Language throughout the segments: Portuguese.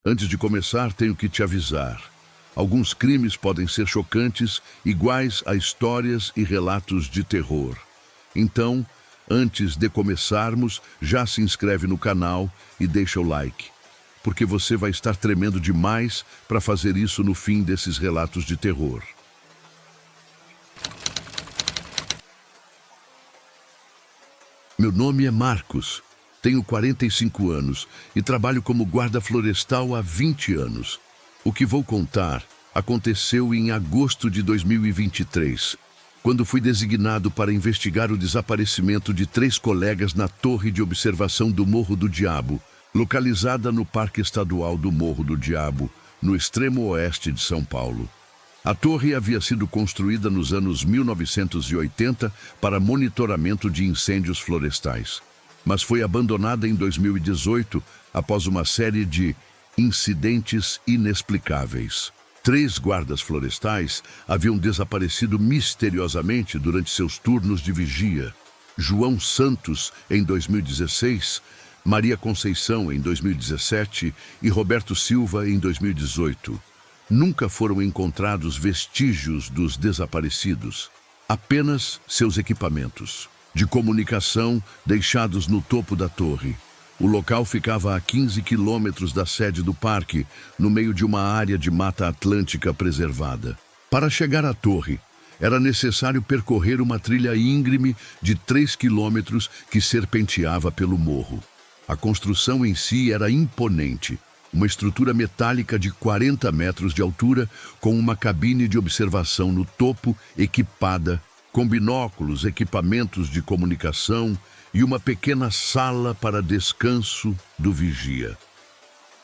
Antes de começar, tenho que te avisar. Alguns crimes podem ser chocantes, iguais a histórias e relatos de terror. Então, antes de começarmos, já se inscreve no canal e deixa o like, porque você vai estar tremendo demais para fazer isso no fim desses relatos de terror. Meu nome é Marcos, tenho 45 anos e trabalho como guarda florestal há 20 anos. O que vou contar aconteceu em agosto de 2023, quando fui designado para investigar o desaparecimento de 3 colegas na torre de observação do Morro do Diabo, localizada no Parque Estadual do Morro do Diabo, no extremo oeste de São Paulo. A torre havia sido construída nos anos 1980 para monitoramento de incêndios florestais, mas foi abandonada em 2018 após uma série de incidentes inexplicáveis. 3 guardas florestais haviam desaparecido misteriosamente durante seus turnos de vigia. João Santos, em 2016, Maria Conceição, em 2017 e Roberto Silva, em 2018. Nunca foram encontrados vestígios dos desaparecidos, apenas seus equipamentos de comunicação deixados no topo da torre. O local ficava a 15 quilômetros da sede do parque, no meio de uma área de Mata Atlântica preservada. Para chegar à torre, era necessário percorrer uma trilha íngreme de 3 quilômetros que serpenteava pelo morro. A construção em si era imponente. Uma estrutura metálica de 40 metros de altura, com uma cabine de observação no topo, equipada, com binóculos, equipamentos de comunicação e uma pequena sala para descanso do vigia.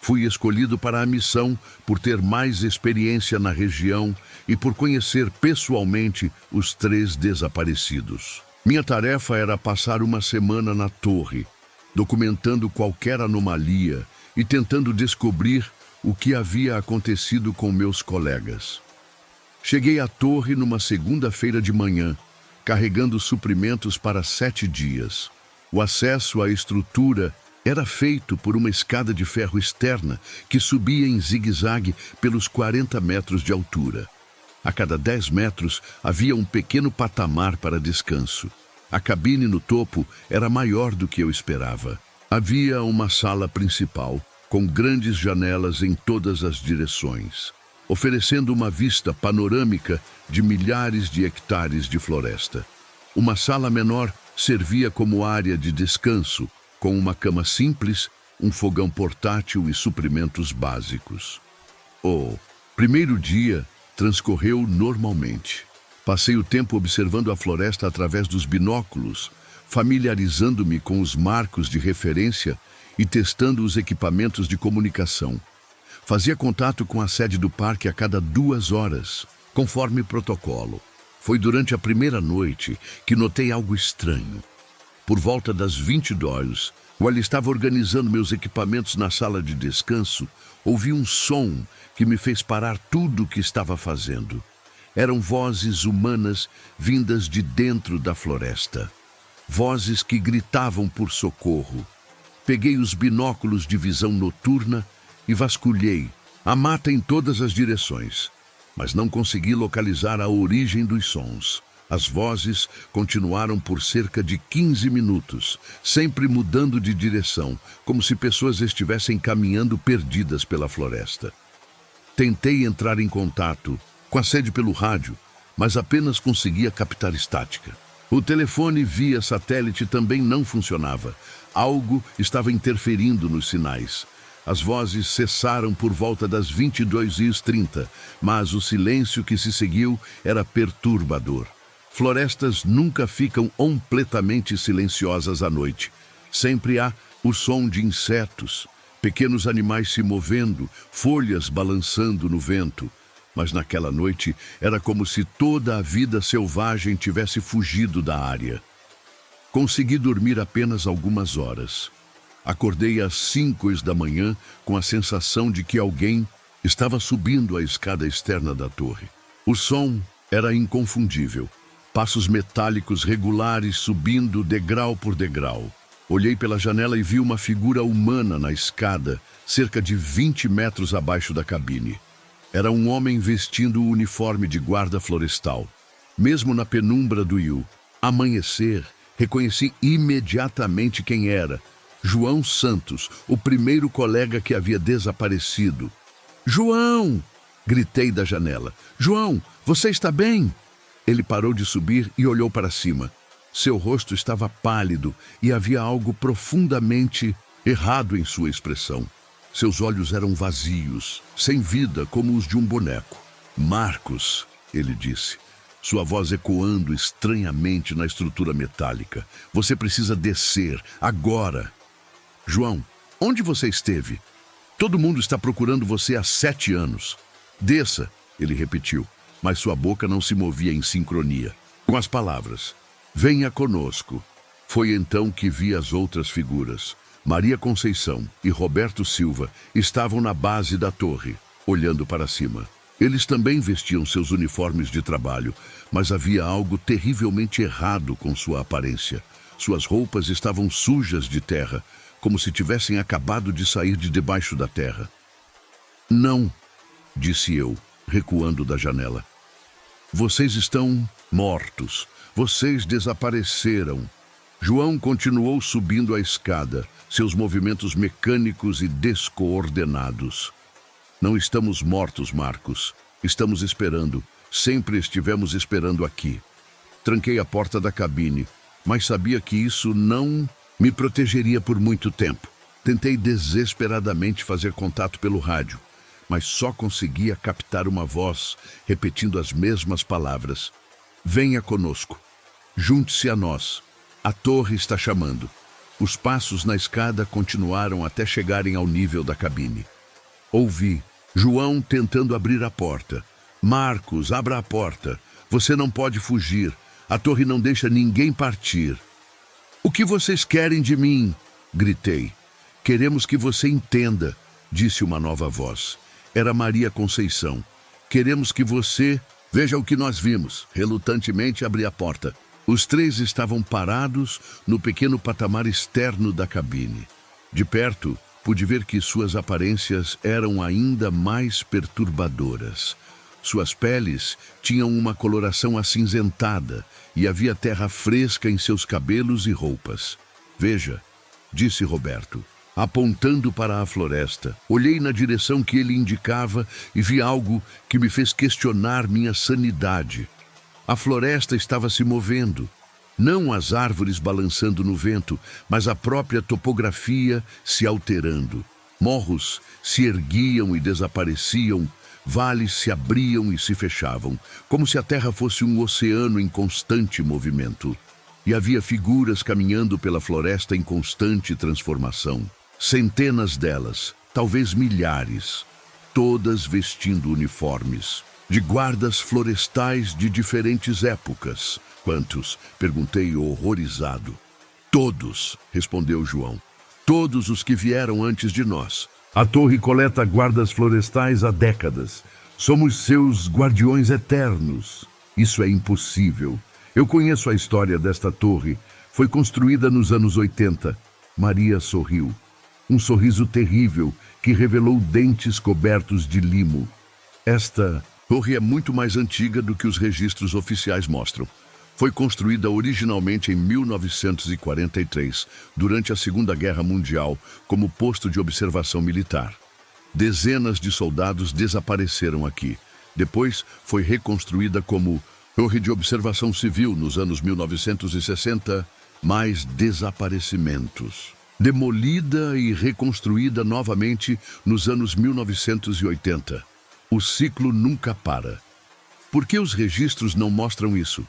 Fui escolhido para a missão por ter mais experiência na região e por conhecer pessoalmente os 3 desaparecidos. Minha tarefa era passar uma semana na torre, documentando qualquer anomalia e tentando descobrir o que havia acontecido com meus colegas. Cheguei à torre numa segunda-feira de manhã, carregando suprimentos para 7 dias. O acesso à estrutura era feito por uma escada de ferro externa que subia em zigue-zague pelos 40 metros de altura. A cada 10 metros havia um pequeno patamar para descanso. A cabine no topo era maior do que eu esperava. Havia uma sala principal, com grandes janelas em todas as direções, oferecendo uma vista panorâmica de milhares de hectares de floresta. Uma sala menor servia como área de descanso, com uma cama simples, um fogão portátil e suprimentos básicos. O primeiro dia transcorreu normalmente. Passei o tempo observando a floresta através dos binóculos, familiarizando-me com os marcos de referência e testando os equipamentos de comunicação. Fazia contato com a sede do parque a cada 2 horas, conforme protocolo. Foi durante a primeira noite que notei algo estranho. Por volta das 22, quando estava organizando meus equipamentos na sala de descanso, ouvi um som que me fez parar tudo o que estava fazendo. Eram vozes humanas vindas de dentro da floresta. Vozes que gritavam por socorro. Peguei os binóculos de visão noturna e vasculhei a mata em todas as direções, mas não consegui localizar a origem dos sons. As vozes continuaram por cerca de 15 minutos, sempre mudando de direção, como se pessoas estivessem caminhando perdidas pela floresta. Tentei entrar em contato com a sede pelo rádio, mas apenas conseguia captar estática. O telefone via satélite também não funcionava. Algo estava interferindo nos sinais. As vozes cessaram por volta das 22h30, mas o silêncio que se seguiu era perturbador. Florestas nunca ficam completamente silenciosas à noite. Sempre há o som de insetos, pequenos animais se movendo, folhas balançando no vento. Mas naquela noite era como se toda a vida selvagem tivesse fugido da área. Consegui dormir apenas algumas horas. Acordei às 5 da manhã com a sensação de que alguém estava subindo a escada externa da torre. O som era inconfundível. Passos metálicos regulares subindo degrau por degrau. Olhei pela janela e vi uma figura humana na escada, cerca de 20 metros abaixo da cabine. Era um homem vestindo o uniforme de guarda florestal. Mesmo na penumbra do amanhecer, reconheci imediatamente quem era. João Santos, o primeiro colega que havia desaparecido. "João!" gritei da janela. "João, você está bem?" Ele parou de subir e olhou para cima. Seu rosto estava pálido e havia algo profundamente errado em sua expressão. Seus olhos eram vazios, sem vida, como os de um boneco. "Marcos", ele disse, sua voz ecoando estranhamente na estrutura metálica. "Você precisa descer, agora." "João, onde você esteve? Todo mundo está procurando você há 7 anos. Desça", ele repetiu, mas sua boca não se movia em sincronia com as palavras. "Venha conosco." Foi então que vi as outras figuras. Maria Conceição e Roberto Silva estavam na base da torre, olhando para cima. Eles também vestiam seus uniformes de trabalho, mas havia algo terrivelmente errado com sua aparência. Suas roupas estavam sujas de terra, como se tivessem acabado de sair de debaixo da terra. "Não", disse eu, recuando da janela. "Vocês estão mortos. Vocês desapareceram." João continuou subindo a escada, seus movimentos mecânicos e descoordenados. "Não estamos mortos, Marcos. Estamos esperando. Sempre estivemos esperando aqui." Tranquei a porta da cabine, mas sabia que isso não me protegeria por muito tempo. Tentei desesperadamente fazer contato pelo rádio, mas só conseguia captar uma voz repetindo as mesmas palavras. "Venha conosco. Junte-se a nós. A torre está chamando." Os passos na escada continuaram até chegarem ao nível da cabine. Ouvi João tentando abrir a porta. "Marcos, abra a porta. Você não pode fugir. A torre não deixa ninguém partir." "O que vocês querem de mim?" gritei. "Queremos que você entenda", disse uma nova voz. Era Maria Conceição. "Queremos que você veja o que nós vimos." Relutantemente abri a porta. Os 3 estavam parados no pequeno patamar externo da cabine. De perto, pude ver que suas aparências eram ainda mais perturbadoras. Suas peles tinham uma coloração acinzentada e havia terra fresca em seus cabelos e roupas. "Veja", disse Roberto, apontando para a floresta. Olhei na direção que ele indicava e vi algo que me fez questionar minha sanidade. A floresta estava se movendo. Não as árvores balançando no vento, mas a própria topografia se alterando. Morros se erguiam e desapareciam, vales se abriam e se fechavam, como se a terra fosse um oceano em constante movimento. E havia figuras caminhando pela floresta em constante transformação. Centenas delas, talvez milhares, todas vestindo uniformes de guardas florestais de diferentes épocas. "Quantos?" perguntei horrorizado. "Todos", respondeu João. "Todos os que vieram antes de nós. A torre coleta guardas florestais há décadas. Somos seus guardiões eternos." "Isso é impossível. Eu conheço a história desta torre. Foi construída nos anos 80. Maria sorriu. Um sorriso terrível que revelou dentes cobertos de limo. "Esta torre é muito mais antiga do que os registros oficiais mostram. Foi construída originalmente em 1943, durante a Segunda Guerra Mundial, como posto de observação militar. Dezenas de soldados desapareceram aqui. Depois foi reconstruída como torre de observação civil nos anos 1960, mais desaparecimentos. Demolida e reconstruída novamente nos anos 1980. O ciclo nunca para. Por que os registros não mostram isso?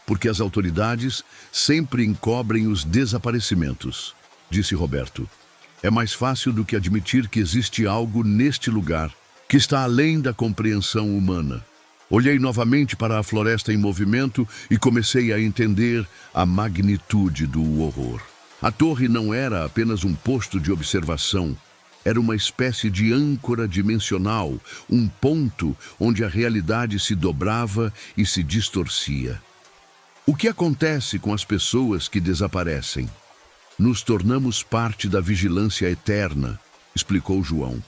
Porque as autoridades sempre encobrem os desaparecimentos, disse Roberto. É mais fácil do que admitir que existe algo neste lugar que está além da compreensão humana. Olhei novamente para a floresta em movimento e comecei a entender a magnitude do horror. A torre não era apenas um posto de observação. Era uma espécie de âncora dimensional, um ponto onde a realidade se dobrava e se distorcia. O que acontece com as pessoas que desaparecem? Nos tornamos parte da vigilância eterna, explicou João.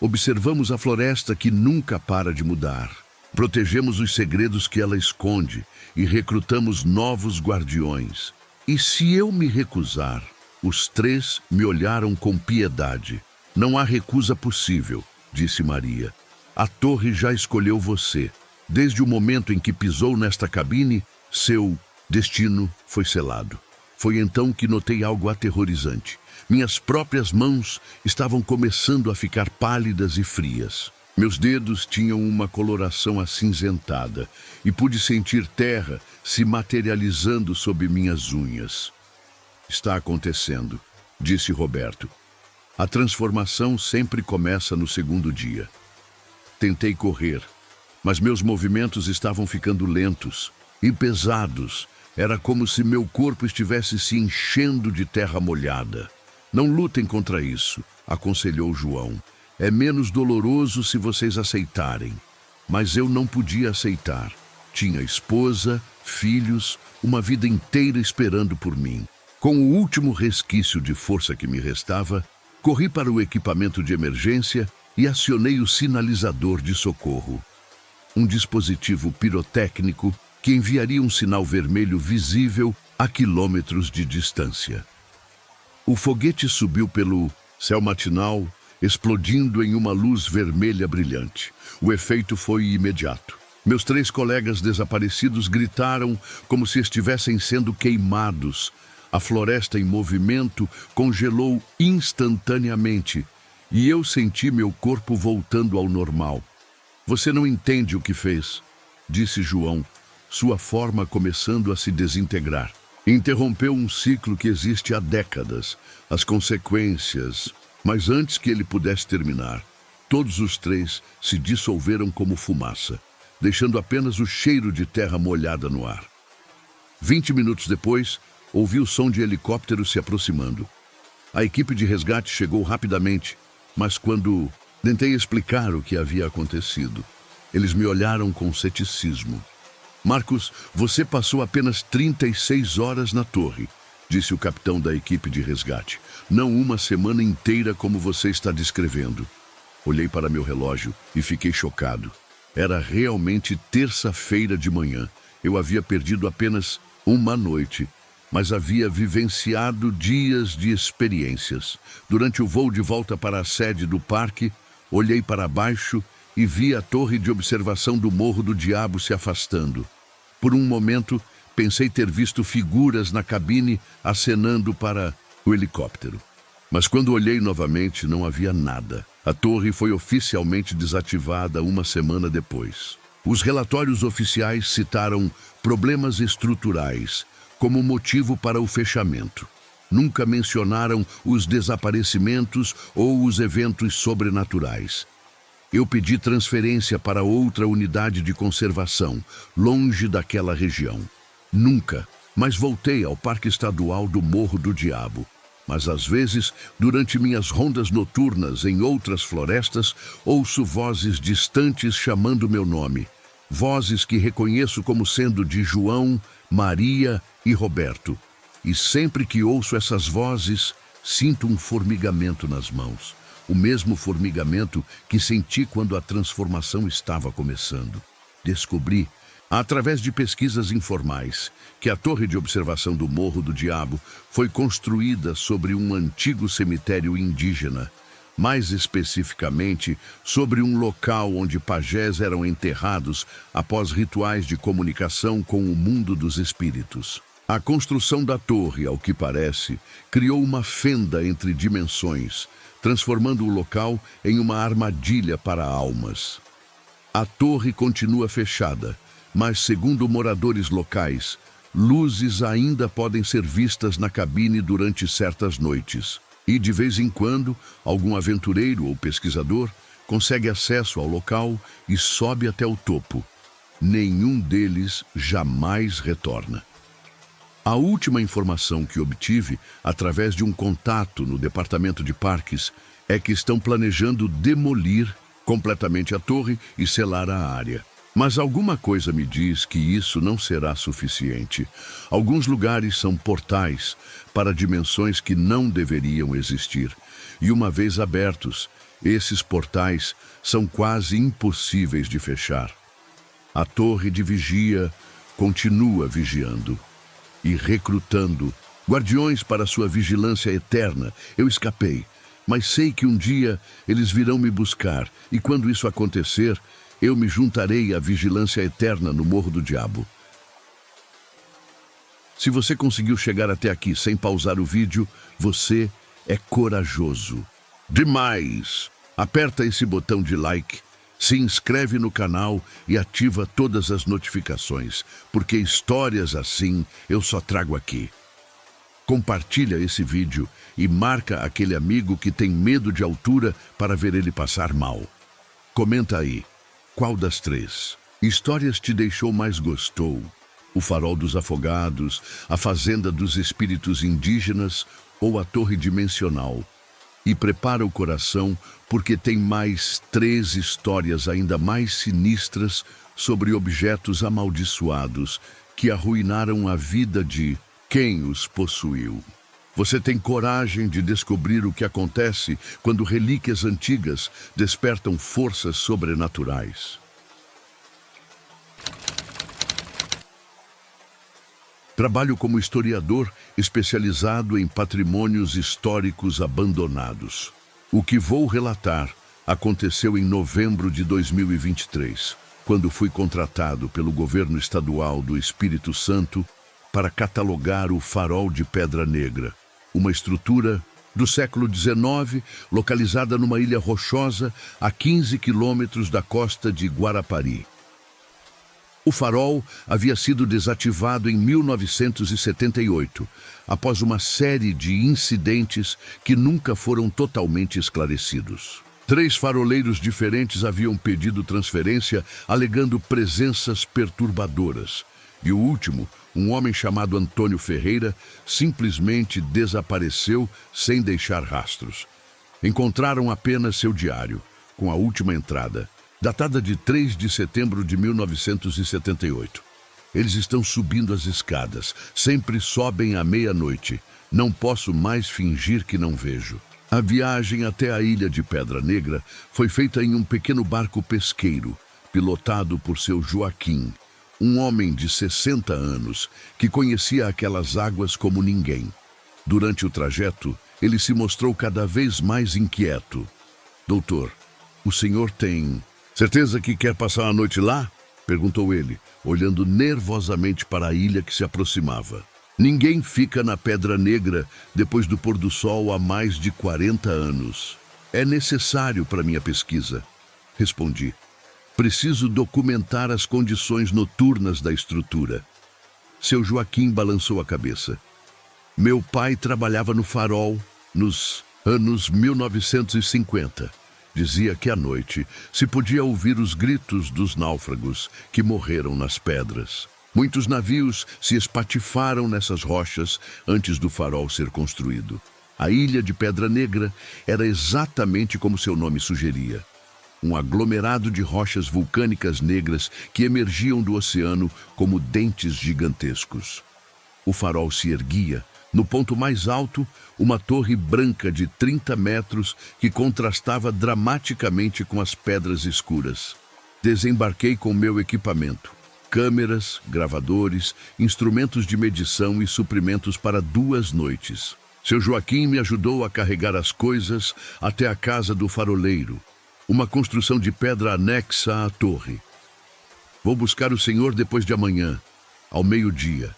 Observamos a floresta que nunca para de mudar. Protegemos os segredos que ela esconde e recrutamos novos guardiões. E se eu me recusar? Os três me olharam com piedade. Não há recusa possível, disse Maria. A torre já escolheu você. Desde o momento em que pisou nesta cabine, seu destino foi selado. Foi então que notei algo aterrorizante. Minhas próprias mãos estavam começando a ficar pálidas e frias. Meus dedos tinham uma coloração acinzentada e pude sentir terra se materializando sob minhas unhas. Está acontecendo, disse Roberto. A transformação sempre começa no segundo dia. Tentei correr, mas meus movimentos estavam ficando lentos e pesados. Era como se meu corpo estivesse se enchendo de terra molhada. Não lutem contra isso, aconselhou João. É menos doloroso se vocês aceitarem. Mas eu não podia aceitar. Tinha esposa, filhos, uma vida inteira esperando por mim. Com o último resquício de força que me restava, corri para o equipamento de emergência e acionei o sinalizador de socorro. Um dispositivo pirotécnico que enviaria um sinal vermelho visível a quilômetros de distância. O foguete subiu pelo céu matinal, explodindo em uma luz vermelha brilhante. O efeito foi imediato. Meus três colegas desaparecidos gritaram como se estivessem sendo queimados. A floresta em movimento congelou instantaneamente e eu senti meu corpo voltando ao normal. Você não entende o que fez, disse João, sua forma começando a se desintegrar. Interrompeu um ciclo que existe há décadas, as consequências. Mas antes que ele pudesse terminar, todos os três se dissolveram como fumaça, deixando apenas o cheiro de terra molhada no ar. 20 minutos depois, ouvi o som de helicópteros se aproximando. A equipe de resgate chegou rapidamente, mas quando tentei explicar o que havia acontecido, eles me olharam com ceticismo. Marcos, você passou apenas 36 horas na torre, disse o capitão da equipe de resgate. Não uma semana inteira como você está descrevendo. Olhei para meu relógio e fiquei chocado. Era realmente terça-feira de manhã. Eu havia perdido apenas uma noite, mas havia vivenciado dias de experiências. Durante o voo de volta para a sede do parque, olhei para baixo e vi a torre de observação do Morro do Diabo se afastando. Por um momento, pensei ter visto figuras na cabine acenando para o helicóptero. Mas quando olhei novamente, não havia nada. A torre foi oficialmente desativada uma semana depois. Os relatórios oficiais citaram problemas estruturais como motivo para o fechamento. Nunca mencionaram os desaparecimentos ou os eventos sobrenaturais. Eu pedi transferência para outra unidade de conservação, longe daquela região. Nunca, mas voltei ao Parque Estadual do Morro do Diabo. Mas às vezes, durante minhas rondas noturnas em outras florestas, ouço vozes distantes chamando meu nome. Vozes que reconheço como sendo de João, Maria e Roberto. E sempre que ouço essas vozes, sinto um formigamento nas mãos. O mesmo formigamento que senti quando a transformação estava começando. Descobri, através de pesquisas informais, que a torre de observação do Morro do Diabo foi construída sobre um antigo cemitério indígena, mais especificamente sobre um local onde pajés eram enterrados após rituais de comunicação com o mundo dos espíritos. A construção da torre, ao que parece, criou uma fenda entre dimensões, transformando o local em uma armadilha para almas. A torre continua fechada, mas, segundo moradores locais, luzes ainda podem ser vistas na cabine durante certas noites. E, de vez em quando, algum aventureiro ou pesquisador consegue acesso ao local e sobe até o topo. Nenhum deles jamais retorna. A última informação que obtive, através de um contato no departamento de parques, é que estão planejando demolir completamente a torre e selar a área. Mas alguma coisa me diz que isso não será suficiente. Alguns lugares são portais para dimensões que não deveriam existir. E uma vez abertos, esses portais são quase impossíveis de fechar. A torre de vigia continua vigiando e recrutando guardiões para sua vigilância eterna. Eu escapei, mas sei que um dia eles virão me buscar, e quando isso acontecer, eu me juntarei à vigilância eterna no Morro do Diabo. Se você conseguiu chegar até aqui sem pausar o vídeo, você é corajoso. Demais! Aperta esse botão de like, se inscreve no canal e ativa todas as notificações, porque histórias assim eu só trago aqui. Compartilha esse vídeo e marca aquele amigo que tem medo de altura para ver ele passar mal. Comenta aí, qual das 3 histórias te deixou mais gostou? O Farol dos Afogados, a Fazenda dos Espíritos Indígenas ou a Torre Dimensional? E prepara o coração, porque tem mais 3 histórias ainda mais sinistras sobre objetos amaldiçoados que arruinaram a vida de quem os possuiu. Você tem coragem de descobrir o que acontece quando relíquias antigas despertam forças sobrenaturais. Trabalho como historiador especializado em patrimônios históricos abandonados. O que vou relatar aconteceu em novembro de 2023, quando fui contratado pelo governo estadual do Espírito Santo para catalogar o Farol de Pedra Negra, uma estrutura do século XIX, localizada numa ilha rochosa a 15 quilômetros da costa de Guarapari. O farol havia sido desativado em 1978, após uma série de incidentes que nunca foram totalmente esclarecidos. 3 faroleiros diferentes haviam pedido transferência, alegando presenças perturbadoras. E o último, um homem chamado Antônio Ferreira, simplesmente desapareceu sem deixar rastros. Encontraram apenas seu diário, com a última entrada, datada de 3 de setembro de 1978. Eles estão subindo as escadas, sempre sobem à meia-noite. Não posso mais fingir que não vejo. A viagem até a ilha de Pedra Negra foi feita em um pequeno barco pesqueiro, pilotado por seu Joaquim, um homem de 60 anos que conhecia aquelas águas como ninguém. Durante o trajeto, ele se mostrou cada vez mais inquieto. Doutor, o senhor tem certeza que quer passar a noite lá? Perguntou ele, olhando nervosamente para a ilha que se aproximava. Ninguém fica na Pedra Negra depois do pôr do sol há mais de 40 anos. É necessário para minha pesquisa, respondi. Preciso documentar as condições noturnas da estrutura. Seu Joaquim balançou a cabeça. Meu pai trabalhava no farol nos anos 1950. Dizia que à noite se podia ouvir os gritos dos náufragos que morreram nas pedras. Muitos navios se espatifaram nessas rochas antes do farol ser construído. A ilha de Pedra Negra era exatamente como seu nome sugeria. Um aglomerado de rochas vulcânicas negras que emergiam do oceano como dentes gigantescos. O farol se erguia. No ponto mais alto, uma torre branca de 30 metros que contrastava dramaticamente com as pedras escuras. Desembarquei com meu equipamento. Câmeras, gravadores, instrumentos de medição e suprimentos para 2 noites. Seu Joaquim me ajudou a carregar as coisas até a casa do faroleiro, uma construção de pedra anexa à torre. Vou buscar o senhor depois de amanhã, ao meio-dia,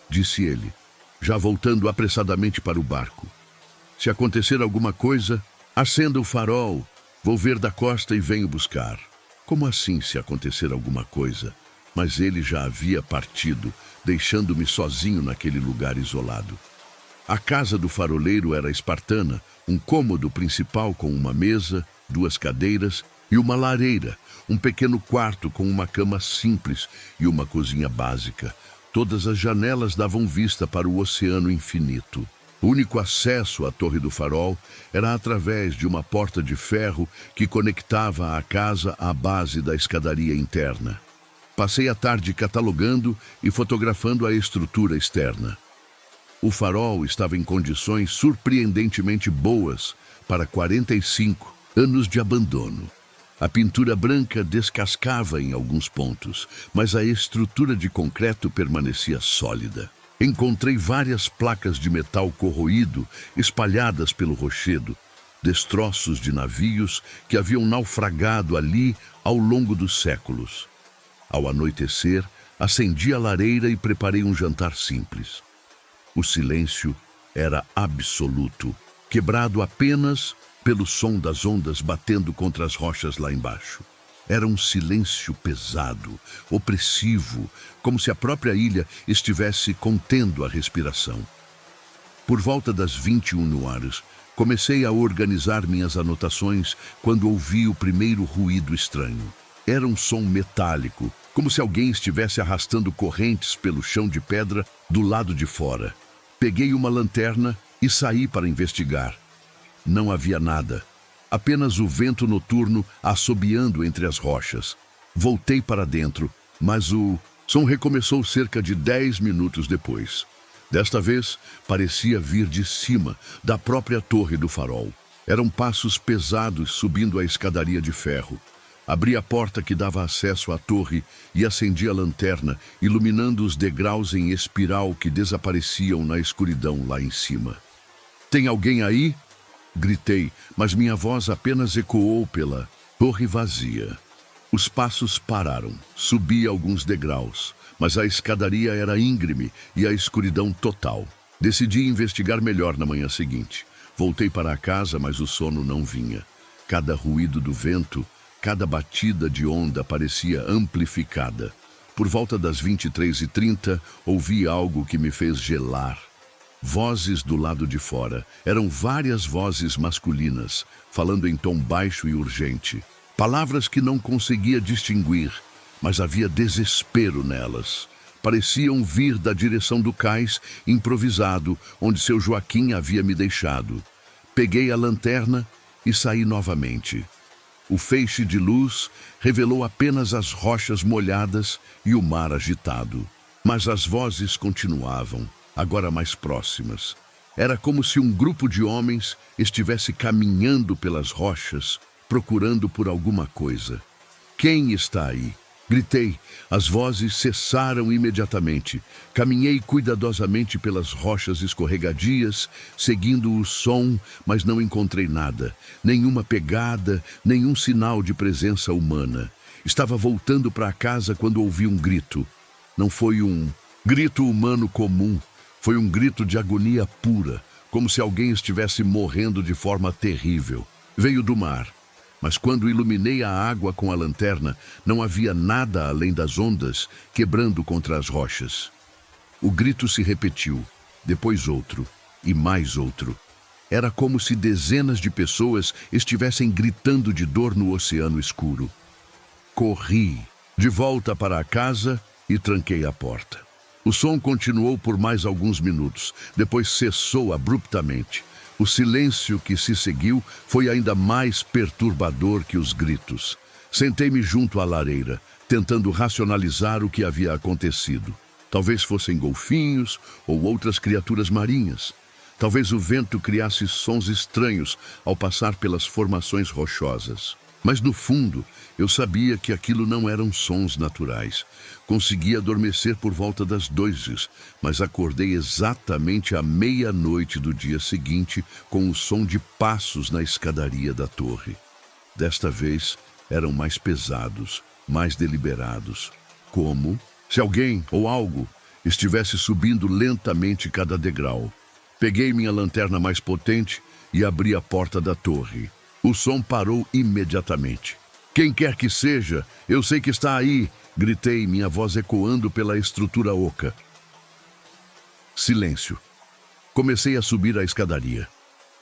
disse ele, já voltando apressadamente para o barco. Se acontecer alguma coisa, acenda o farol, vou ver da costa e venho buscar. Como assim, se acontecer alguma coisa? Mas ele já havia partido, deixando-me sozinho naquele lugar isolado. A casa do faroleiro era espartana, um cômodo principal com uma mesa, 2 cadeiras e uma lareira, um pequeno quarto com uma cama simples e uma cozinha básica. Todas as janelas davam vista para o oceano infinito. O único acesso à Torre do Farol era através de uma porta de ferro que conectava a casa à base da escadaria interna. Passei a tarde catalogando e fotografando a estrutura externa. O farol estava em condições surpreendentemente boas para 45 anos de abandono. A pintura branca descascava em alguns pontos, mas a estrutura de concreto permanecia sólida. Encontrei várias placas de metal corroído espalhadas pelo rochedo, destroços de navios que haviam naufragado ali ao longo dos séculos. Ao anoitecer, acendi a lareira e preparei um jantar simples. O silêncio era absoluto, quebrado apenas pelo som das ondas batendo contra as rochas lá embaixo. Era um silêncio pesado, opressivo, como se a própria ilha estivesse contendo a respiração. Por volta das 21 horas, comecei a organizar minhas anotações quando ouvi o primeiro ruído estranho. Era um som metálico, como se alguém estivesse arrastando correntes pelo chão de pedra do lado de fora. Peguei uma lanterna e saí para investigar. Não havia nada, apenas o vento noturno assobiando entre as rochas. Voltei para dentro, mas o som recomeçou cerca de 10 minutos depois. Desta vez, parecia vir de cima, da própria torre do farol. Eram passos pesados subindo a escadaria de ferro. Abri a porta que dava acesso à torre e acendi a lanterna, iluminando os degraus em espiral que desapareciam na escuridão lá em cima. "Tem alguém aí?" Gritei, mas minha voz apenas ecoou pela torre vazia. Os passos pararam. Subi alguns degraus, mas a escadaria era íngreme e a escuridão total. Decidi investigar melhor na manhã seguinte. Voltei para a casa, mas o sono não vinha. Cada ruído do vento, cada batida de onda parecia amplificada. Por volta das 23h30, ouvi algo que me fez gelar. Vozes do lado de fora. Eram várias vozes masculinas, falando em tom baixo e urgente. Palavras que não conseguia distinguir, mas havia desespero nelas. Pareciam vir da direção do cais improvisado, onde seu Joaquim havia me deixado. Peguei a lanterna e saí novamente. O feixe de luz revelou apenas as rochas molhadas e o mar agitado. Mas as vozes continuavam, agora mais próximas. Era como se um grupo de homens estivesse caminhando pelas rochas, procurando por alguma coisa. "Quem está aí?" Gritei. As vozes cessaram imediatamente. Caminhei cuidadosamente pelas rochas escorregadias, seguindo o som, mas não encontrei nada. Nenhuma pegada, nenhum sinal de presença humana. Estava voltando para casa quando ouvi um grito. Não foi um grito humano comum. Foi um grito de agonia pura, como se alguém estivesse morrendo de forma terrível. Veio do mar. Mas quando iluminei a água com a lanterna, não havia nada além das ondas quebrando contra as rochas. O grito se repetiu, depois outro e mais outro. Era como se dezenas de pessoas estivessem gritando de dor no oceano escuro. Corri de volta para a casa e tranquei a porta. O som continuou por mais alguns minutos, depois cessou abruptamente. O silêncio que se seguiu foi ainda mais perturbador que os gritos. Sentei-me junto à lareira, tentando racionalizar o que havia acontecido. Talvez fossem golfinhos ou outras criaturas marinhas. Talvez o vento criasse sons estranhos ao passar pelas formações rochosas. Mas no fundo, eu sabia que aquilo não eram sons naturais. Consegui adormecer por volta das 2h, mas acordei exatamente à meia-noite do dia seguinte com o som de passos na escadaria da torre. Desta vez, eram mais pesados, mais deliberados. Como se alguém ou algo estivesse subindo lentamente cada degrau. Peguei minha lanterna mais potente e abri a porta da torre. O som parou imediatamente. "Quem quer que seja, eu sei que está aí!" Gritei, minha voz ecoando pela estrutura oca. Silêncio. Comecei a subir a escadaria.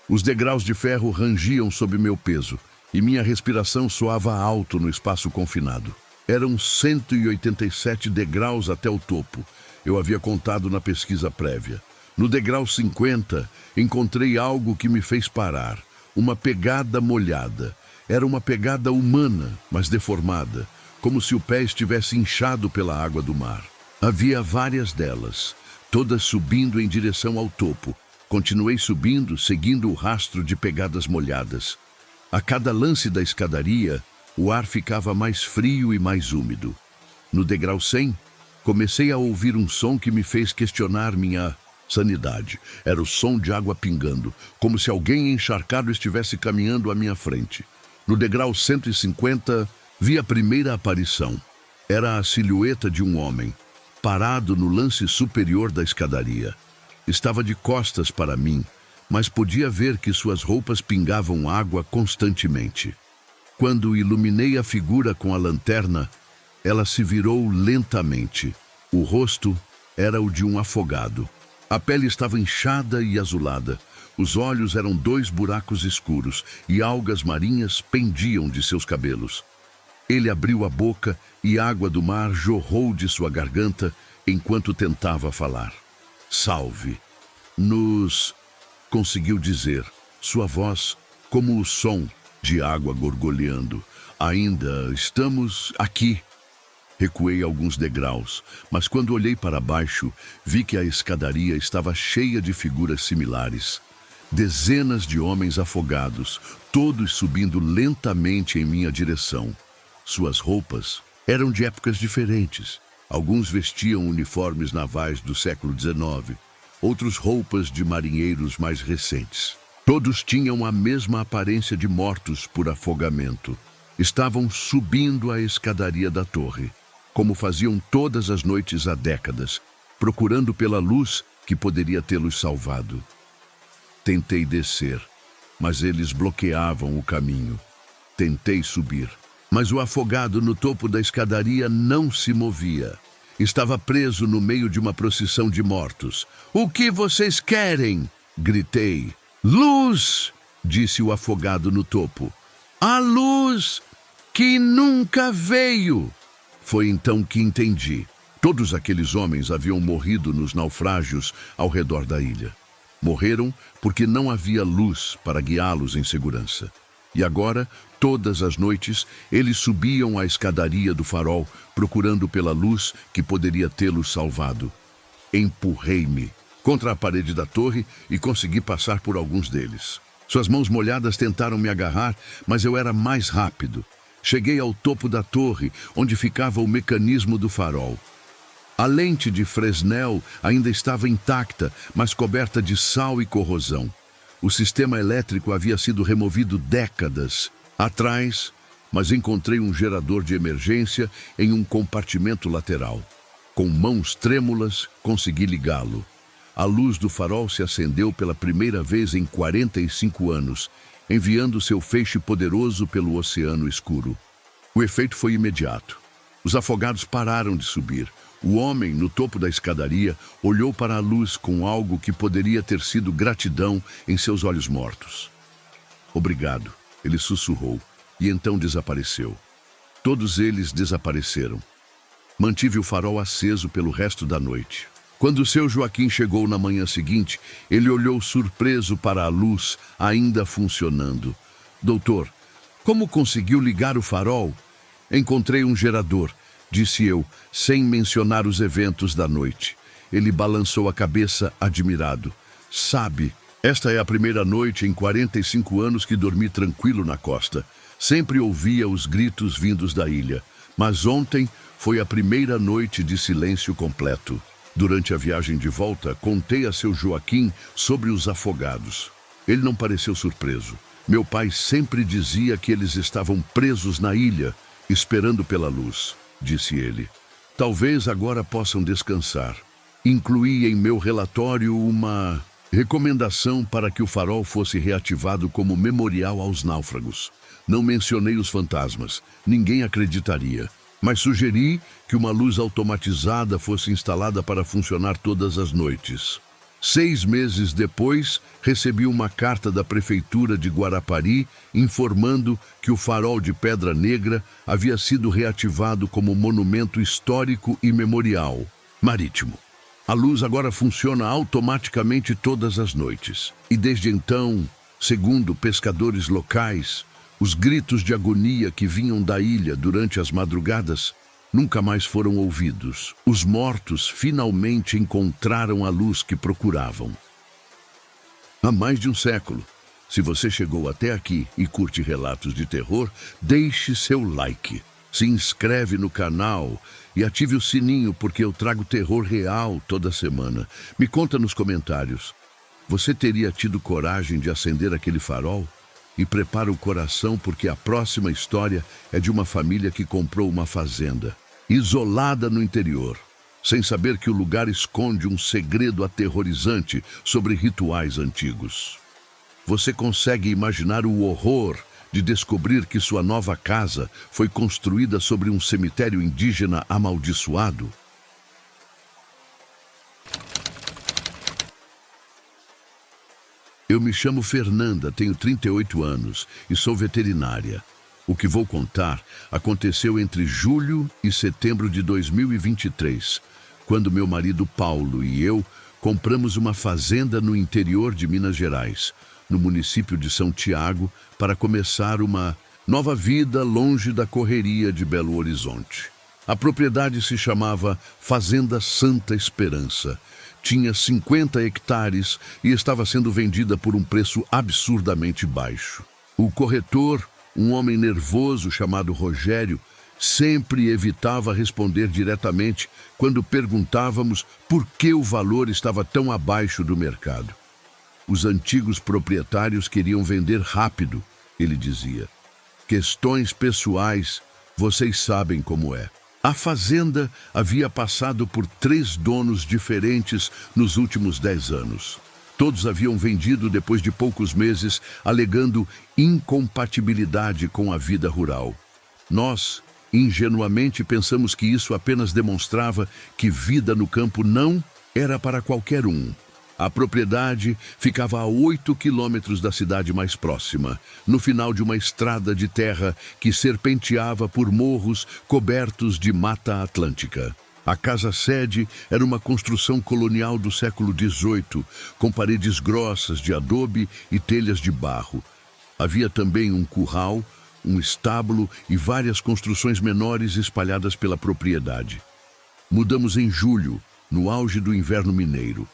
Os degraus de ferro rangiam sob meu peso e minha respiração soava alto no espaço confinado. Eram 187 degraus até o topo. Eu havia contado na pesquisa prévia. No degrau 50, encontrei algo que me fez parar. Uma pegada molhada. Era uma pegada humana, mas deformada, como se o pé estivesse inchado pela água do mar. Havia várias delas, todas subindo em direção ao topo. Continuei subindo, seguindo o rastro de pegadas molhadas. A cada lance da escadaria, o ar ficava mais frio e mais úmido. No degrau 100, comecei a ouvir um som que me fez questionar minha sanidade. Era o som de água pingando, como se alguém encharcado estivesse caminhando à minha frente. No degrau 150, vi a primeira aparição. Era a silhueta de um homem, parado no lance superior da escadaria. Estava de costas para mim, mas podia ver que suas roupas pingavam água constantemente. Quando iluminei a figura com a lanterna, ela se virou lentamente. O rosto era o de um afogado. A pele estava inchada e azulada. Os olhos eram 2 buracos escuros e algas marinhas pendiam de seus cabelos. Ele abriu a boca e água do mar jorrou de sua garganta enquanto tentava falar. Salve! Conseguiu dizer, sua voz como o som de água gorgolhando. Ainda estamos aqui. Recuei alguns degraus, mas quando olhei para baixo, vi que a escadaria estava cheia de figuras similares. Dezenas de homens afogados, todos subindo lentamente em minha direção. Suas roupas eram de épocas diferentes. Alguns vestiam uniformes navais do século XIX, outros roupas de marinheiros mais recentes. Todos tinham a mesma aparência de mortos por afogamento. Estavam subindo a escadaria da torre, como faziam todas as noites há décadas, procurando pela luz que poderia tê-los salvado. Tentei descer, mas eles bloqueavam o caminho. Tentei subir, mas o afogado no topo da escadaria não se movia. Estava preso no meio de uma procissão de mortos. "O que vocês querem?" gritei. "Luz!" disse o afogado no topo. "A luz que nunca veio!" Foi então que entendi. Todos aqueles homens haviam morrido nos naufrágios ao redor da ilha. Morreram porque não havia luz para guiá-los em segurança. E agora, todas as noites, eles subiam a escadaria do farol, procurando pela luz que poderia tê-los salvado. Empurrei-me contra a parede da torre e consegui passar por alguns deles. Suas mãos molhadas tentaram me agarrar, mas eu era mais rápido. Cheguei ao topo da torre, onde ficava o mecanismo do farol. A lente de Fresnel ainda estava intacta, mas coberta de sal e corrosão. O sistema elétrico havia sido removido décadas atrás, mas encontrei um gerador de emergência em um compartimento lateral. Com mãos trêmulas, consegui ligá-lo. A luz do farol se acendeu pela primeira vez em 45 anos, enviando seu feixe poderoso pelo oceano escuro. O efeito foi imediato. Os afogados pararam de subir. O homem, no topo da escadaria, olhou para a luz com algo que poderia ter sido gratidão em seus olhos mortos. "Obrigado", ele sussurrou, e então desapareceu. Todos eles desapareceram. Mantive o farol aceso pelo resto da noite. Quando o seu Joaquim chegou na manhã seguinte, ele olhou surpreso para a luz ainda funcionando. "Doutor, como conseguiu ligar o farol?" "Encontrei um gerador", disse eu, sem mencionar os eventos da noite. Ele balançou a cabeça admirado. "Sabe, esta é a primeira noite em 45 anos que dormi tranquilo na costa. Sempre ouvia os gritos vindos da ilha, mas ontem foi a primeira noite de silêncio completo." Durante a viagem de volta, contei a seu Joaquim sobre os afogados. Ele não pareceu surpreso. "Meu pai sempre dizia que eles estavam presos na ilha, esperando pela luz", disse ele. "Talvez agora possam descansar." Incluí em meu relatório uma recomendação para que o farol fosse reativado como memorial aos náufragos. Não mencionei os fantasmas, ninguém acreditaria, mas sugeri que uma luz automatizada fosse instalada para funcionar todas as noites. 6 meses depois, recebi uma carta da Prefeitura de Guarapari informando que o farol de Pedra Negra havia sido reativado como monumento histórico e memorial marítimo. A luz agora funciona automaticamente todas as noites. E desde então, segundo pescadores locais, Os gritos de agonia que vinham da ilha durante as madrugadas nunca mais foram ouvidos. Os mortos finalmente encontraram a luz que procuravam. Há mais de um século. Se você chegou até aqui e curte relatos de terror, deixe seu like. Se inscreve no canal e ative o sininho porque eu trago terror real toda semana. Me conta nos comentários. Você teria tido coragem de acender aquele farol? E prepara o coração porque a próxima história é de uma família que comprou uma fazenda, isolada no interior, sem saber que o lugar esconde um segredo aterrorizante sobre rituais antigos. Você consegue imaginar o horror de descobrir que sua nova casa foi construída sobre um cemitério indígena amaldiçoado? Eu me chamo Fernanda, tenho 38 anos e sou veterinária. O que vou contar aconteceu entre julho e setembro de 2023, quando meu marido Paulo e eu compramos uma fazenda no interior de Minas Gerais, no município de São Tiago, para começar uma nova vida longe da correria de Belo Horizonte. A propriedade se chamava Fazenda Santa Esperança. Tinha 50 hectares e estava sendo vendida por um preço absurdamente baixo. O corretor, um homem nervoso chamado Rogério, sempre evitava responder diretamente quando perguntávamos por que o valor estava tão abaixo do mercado. Os antigos proprietários queriam vender rápido, ele dizia. Questões pessoais, vocês sabem como é. A fazenda havia passado por 3 donos diferentes nos últimos 10 anos. Todos haviam vendido depois de poucos meses, alegando incompatibilidade com a vida rural. Nós, ingenuamente, pensamos que isso apenas demonstrava que vida no campo não era para qualquer um. A propriedade ficava a 8 quilômetros da cidade mais próxima, no final de uma estrada de terra que serpenteava por morros cobertos de mata atlântica. A casa-sede era uma construção colonial do século XVIII, com paredes grossas de adobe e telhas de barro. Havia também um curral, um estábulo e várias construções menores espalhadas pela propriedade. Mudamos em julho, no auge do inverno mineiro.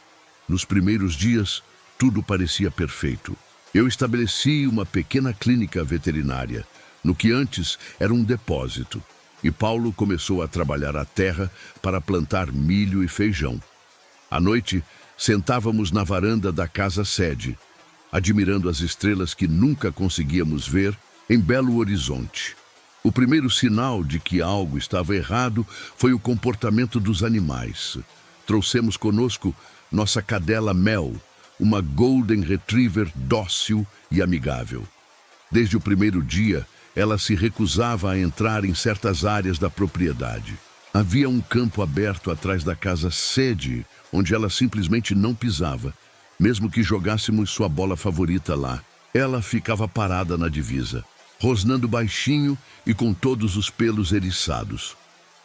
Nos primeiros dias, tudo parecia perfeito. Eu estabeleci uma pequena clínica veterinária, no que antes era um depósito, e Paulo começou a trabalhar a terra para plantar milho e feijão. À noite, sentávamos na varanda da casa-sede, admirando as estrelas que nunca conseguíamos ver em Belo Horizonte. O primeiro sinal de que algo estava errado foi o comportamento dos animais. Trouxemos conosco nossa cadela Mel, uma Golden Retriever dócil e amigável. Desde o primeiro dia, ela se recusava a entrar em certas áreas da propriedade. Havia um campo aberto atrás da casa-sede, onde ela simplesmente não pisava, mesmo que jogássemos sua bola favorita lá. Ela ficava parada na divisa, rosnando baixinho e com todos os pelos eriçados.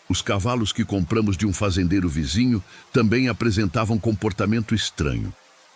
Os cavalos que compramos de um fazendeiro vizinho também apresentavam comportamento estranho.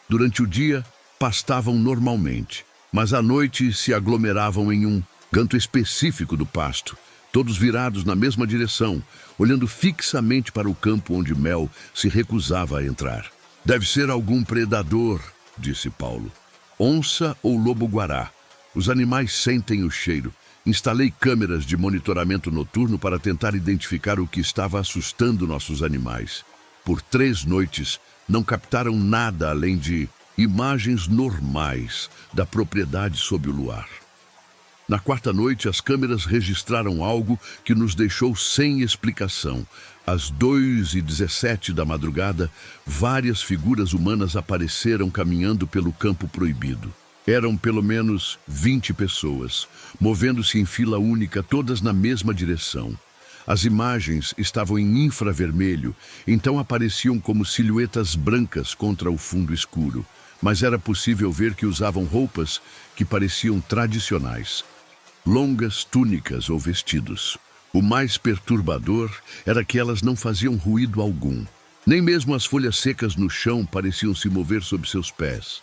Durante o dia, pastavam normalmente, mas à noite se aglomeravam em um canto específico do pasto, todos virados na mesma direção, olhando fixamente para o campo onde Mel se recusava a entrar. Deve ser algum predador, disse Paulo. Onça ou lobo-guará. Os animais sentem o cheiro. Instalei câmeras de monitoramento noturno para tentar identificar o que estava assustando nossos animais. Por 3 noites, não captaram nada além de imagens normais da propriedade sob o luar. Na 4ª noite, as câmeras registraram algo que nos deixou sem explicação. Às 2h17 da madrugada, várias figuras humanas apareceram caminhando pelo campo proibido. Eram pelo menos 20 pessoas, movendo-se em fila única, todas na mesma direção. As imagens estavam em infravermelho, então apareciam como silhuetas brancas contra o fundo escuro, mas era possível ver que usavam roupas que pareciam tradicionais. Longas túnicas ou vestidos. O mais perturbador era que elas não faziam ruído algum. Nem mesmo as folhas secas no chão pareciam se mover sob seus pés.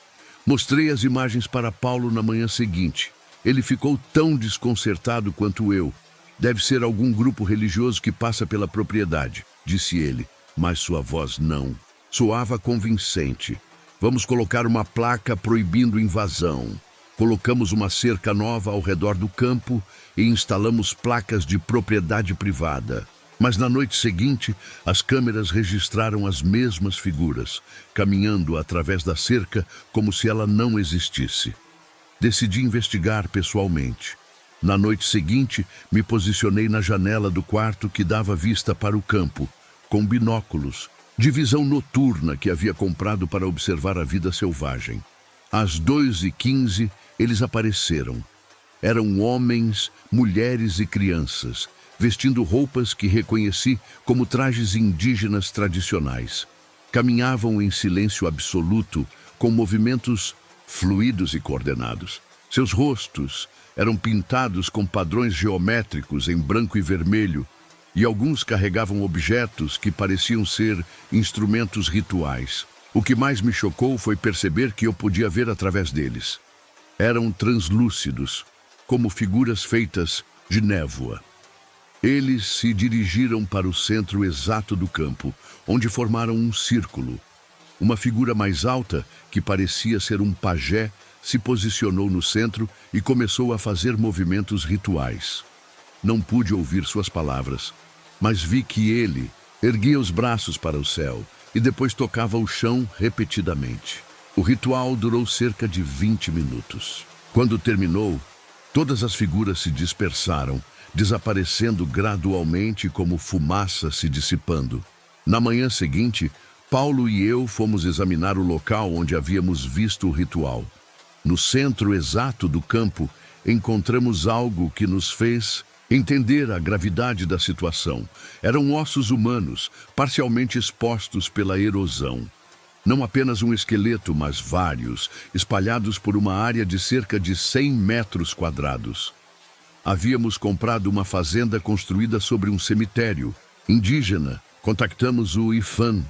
Mostrei as imagens para Paulo na manhã seguinte, Ele ficou tão desconcertado quanto eu. Deve ser algum grupo religioso que passa pela propriedade, disse ele, mas sua voz não. Soava convincente. Vamos colocar uma placa proibindo invasão. Colocamos uma cerca nova ao redor do campo e instalamos placas de propriedade privada. Mas na noite seguinte, as câmeras registraram as mesmas figuras, caminhando através da cerca como se ela não existisse. Decidi investigar pessoalmente. Na noite seguinte, me posicionei na janela do quarto que dava vista para o campo, com binóculos, de visão noturna que havia comprado para observar a vida selvagem. Às 2h15, eles apareceram. Eram homens, mulheres e crianças, vestindo roupas que reconheci como trajes indígenas tradicionais. Caminhavam em silêncio absoluto, com movimentos fluidos e coordenados. Seus rostos eram pintados com padrões geométricos em branco e vermelho, e alguns carregavam objetos que pareciam ser instrumentos rituais. O que mais me chocou foi perceber que eu podia ver através deles. Eram translúcidos, como figuras feitas de névoa. Eles se dirigiram para o centro exato do campo, onde formaram um círculo. Uma figura mais alta, que parecia ser um pajé, se posicionou no centro e começou a fazer movimentos rituais. Não pude ouvir suas palavras, mas vi que ele erguia os braços para o céu e depois tocava o chão repetidamente. O ritual durou cerca de 20 minutos. Quando terminou, todas as figuras se dispersaram, desaparecendo gradualmente como fumaça se dissipando. Na manhã seguinte, Paulo e eu fomos examinar o local onde havíamos visto o ritual. No centro exato do campo, encontramos algo que nos fez entender a gravidade da situação. Eram ossos humanos, parcialmente expostos pela erosão. Não apenas um esqueleto, mas vários, espalhados por uma área de cerca de 100 metros quadrados. Havíamos comprado uma fazenda construída sobre um cemitério indígena. Contactamos o IFAM,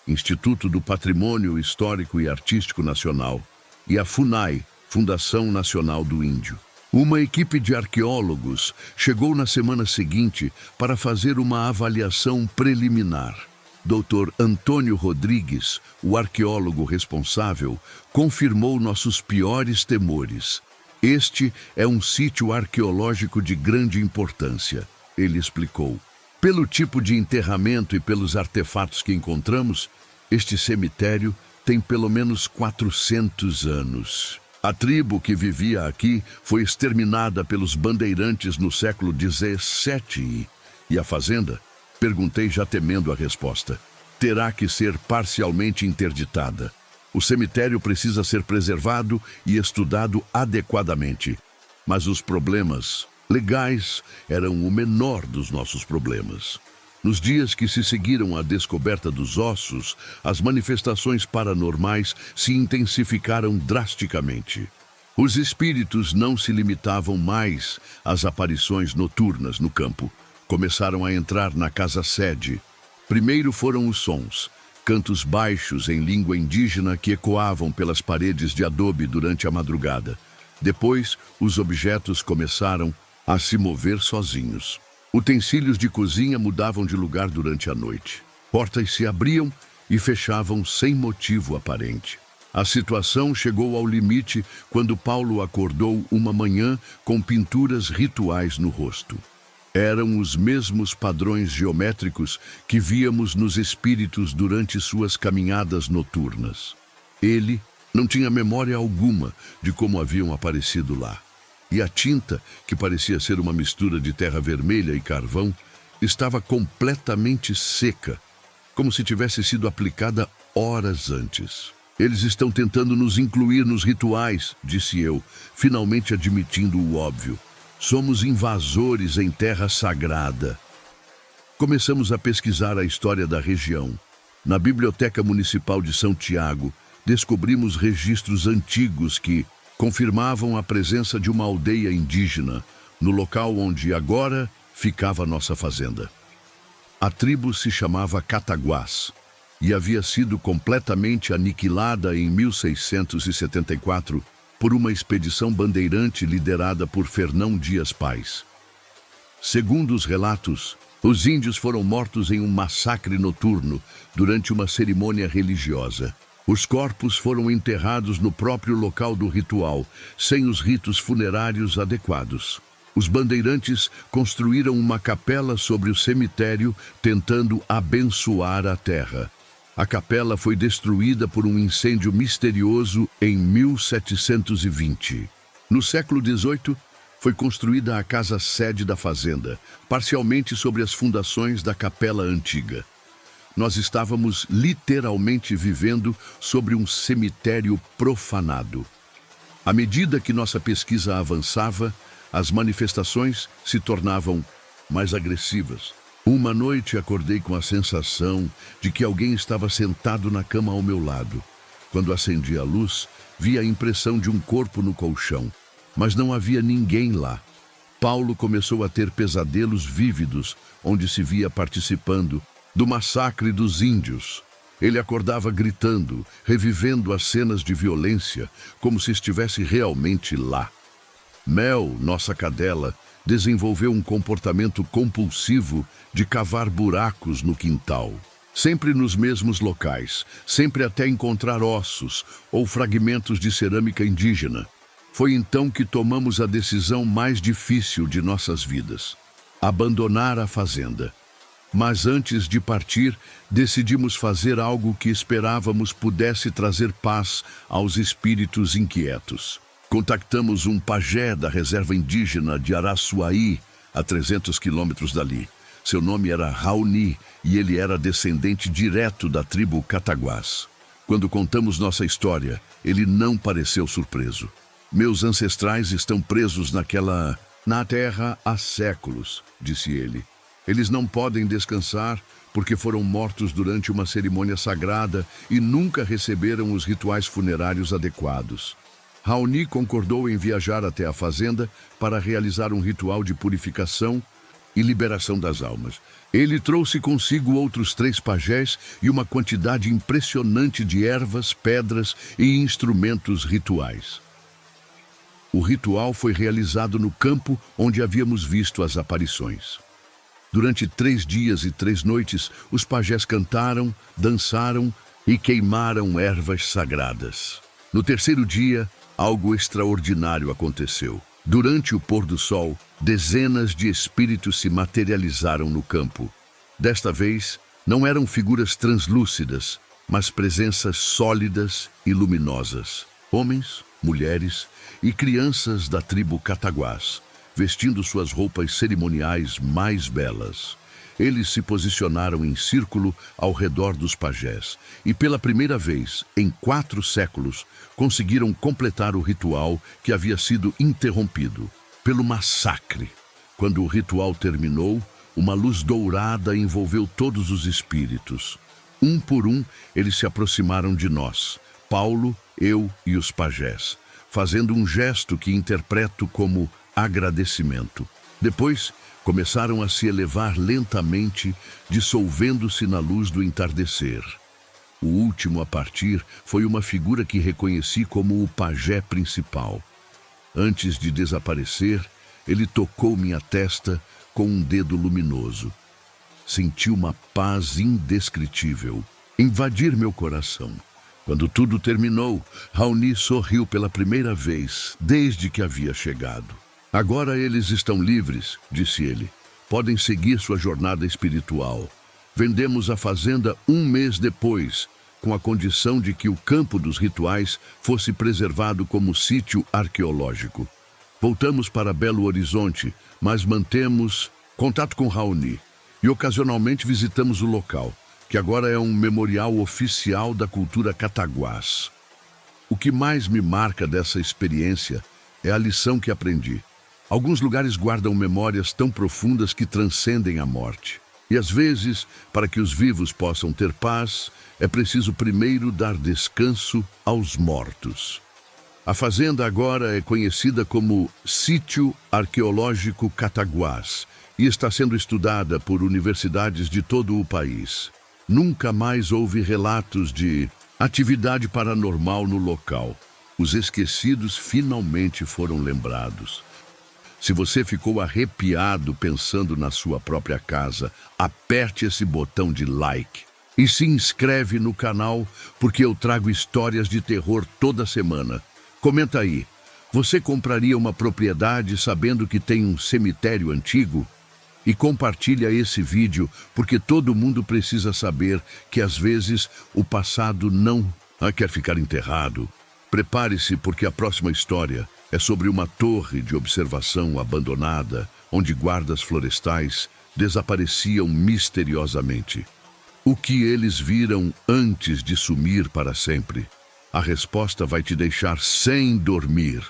Instituto do Patrimônio Histórico e Artístico Nacional, e a FUNAI, Fundação Nacional do Índio. Uma equipe de arqueólogos chegou na semana seguinte para fazer uma avaliação preliminar. Dr. Antônio Rodrigues, o arqueólogo responsável, confirmou nossos piores temores. Este é um sítio arqueológico de grande importância, ele explicou. Pelo tipo de enterramento e pelos artefatos que encontramos, este cemitério tem pelo menos 400 anos. A tribo que vivia aqui foi exterminada pelos bandeirantes no século XVII. E a fazenda? Perguntei já temendo a resposta. Terá que ser parcialmente interditada. O cemitério precisa ser preservado e estudado adequadamente. Mas os problemas legais eram o menor dos nossos problemas. Nos dias que se seguiram à descoberta dos ossos, as manifestações paranormais se intensificaram drasticamente. Os espíritos não se limitavam mais às aparições noturnas no campo. Começaram a entrar na casa-sede. Primeiro foram os sons, cantos baixos em língua indígena que ecoavam pelas paredes de adobe durante a madrugada. Depois, os objetos começaram a se mover sozinhos. Utensílios de cozinha mudavam de lugar durante a noite. Portas se abriam e fechavam sem motivo aparente. A situação chegou ao limite quando Paulo acordou uma manhã com pinturas rituais no rosto. Eram os mesmos padrões geométricos que víamos nos espíritos durante suas caminhadas noturnas. Ele não tinha memória alguma de como haviam aparecido lá. E a tinta, que parecia ser uma mistura de terra vermelha e carvão, estava completamente seca, como se tivesse sido aplicada horas antes. Eles estão tentando nos incluir nos rituais, disse eu, finalmente admitindo o óbvio. Somos invasores em terra sagrada. Começamos a pesquisar a história da região. Na Biblioteca Municipal de São Tiago, descobrimos registros antigos que confirmavam a presença de uma aldeia indígena no local onde agora ficava nossa fazenda. A tribo se chamava Cataguás e havia sido completamente aniquilada em 1674 por uma expedição bandeirante liderada por Fernão Dias Pais. Segundo os relatos, os índios foram mortos em um massacre noturno durante uma cerimônia religiosa. Os corpos foram enterrados no próprio local do ritual, sem os ritos funerários adequados. Os bandeirantes construíram uma capela sobre o cemitério, tentando abençoar a terra. A capela foi destruída por um incêndio misterioso em 1720. No século XVIII, foi construída a casa-sede da fazenda, parcialmente sobre as fundações da capela antiga. Nós estávamos literalmente vivendo sobre um cemitério profanado. À medida que nossa pesquisa avançava, as manifestações se tornavam mais agressivas. Uma noite acordei com a sensação de que alguém estava sentado na cama ao meu lado. Quando acendi a luz, vi a impressão de um corpo no colchão, mas não havia ninguém lá. Paulo começou a ter pesadelos vívidos, onde se via participando do massacre dos índios. Ele acordava gritando, revivendo as cenas de violência, como se estivesse realmente lá. Mel, nossa cadela, desenvolveu um comportamento compulsivo de cavar buracos no quintal. Sempre nos mesmos locais, sempre até encontrar ossos ou fragmentos de cerâmica indígena. Foi então que tomamos a decisão mais difícil de nossas vidas: abandonar a fazenda. Mas antes de partir, decidimos fazer algo que esperávamos pudesse trazer paz aos espíritos inquietos. Contactamos um pajé da reserva indígena de Araçuaí, a 300 quilômetros dali. Seu nome era Raoni e ele era descendente direto da tribo Cataguás. Quando contamos nossa história, ele não pareceu surpreso. Meus ancestrais estão presos na terra há séculos, disse ele. Eles não podem descansar porque foram mortos durante uma cerimônia sagrada e nunca receberam os rituais funerários adequados. Raoni concordou em viajar até a fazenda para realizar um ritual de purificação e liberação das almas. Ele trouxe consigo outros 3 pajés e uma quantidade impressionante de ervas, pedras e instrumentos rituais. O ritual foi realizado no campo onde havíamos visto as aparições. Durante 3 dias e 3 noites, os pajés cantaram, dançaram e queimaram ervas sagradas. No terceiro dia, algo extraordinário aconteceu. Durante o pôr do sol, dezenas de espíritos se materializaram no campo. Desta vez, não eram figuras translúcidas, mas presenças sólidas e luminosas. Homens, mulheres e crianças da tribo Cataguás, vestindo suas roupas cerimoniais mais belas. Eles se posicionaram em círculo ao redor dos pajés e, pela primeira vez em 4 séculos, conseguiram completar o ritual que havia sido interrompido pelo massacre. Quando o ritual terminou, uma luz dourada envolveu todos os espíritos. Um por um, eles se aproximaram de nós, Paulo, eu e os pajés, fazendo um gesto que interpreto como agradecimento. Depois, começaram a se elevar lentamente, dissolvendo-se na luz do entardecer. O último a partir foi uma figura que reconheci como o pajé principal. Antes de desaparecer, ele tocou minha testa com um dedo luminoso. Senti uma paz indescritível invadir meu coração. Quando tudo terminou, Raoni sorriu pela primeira vez desde que havia chegado. Agora eles estão livres, disse ele. Podem seguir sua jornada espiritual. Vendemos a fazenda 1 mês depois, com a condição de que o campo dos rituais fosse preservado como sítio arqueológico. Voltamos para Belo Horizonte, mas mantemos contato com Raoni e ocasionalmente visitamos o local, que agora é um memorial oficial da cultura cataguás. O que mais me marca dessa experiência é a lição que aprendi. Alguns lugares guardam memórias tão profundas que transcendem a morte. E às vezes, para que os vivos possam ter paz, é preciso primeiro dar descanso aos mortos. A fazenda agora é conhecida como Sítio Arqueológico Cataguás e está sendo estudada por universidades de todo o país. Nunca mais houve relatos de atividade paranormal no local. Os esquecidos finalmente foram lembrados. Se você ficou arrepiado pensando na sua própria casa, aperte esse botão de like. E se inscreve no canal, porque eu trago histórias de terror toda semana. Comenta aí, você compraria uma propriedade sabendo que tem um cemitério antigo? E compartilha esse vídeo, porque todo mundo precisa saber que às vezes o passado não quer ficar enterrado. Prepare-se, porque a próxima história é sobre uma torre de observação abandonada, onde guardas florestais desapareciam misteriosamente. O que eles viram antes de sumir para sempre? A resposta vai te deixar sem dormir.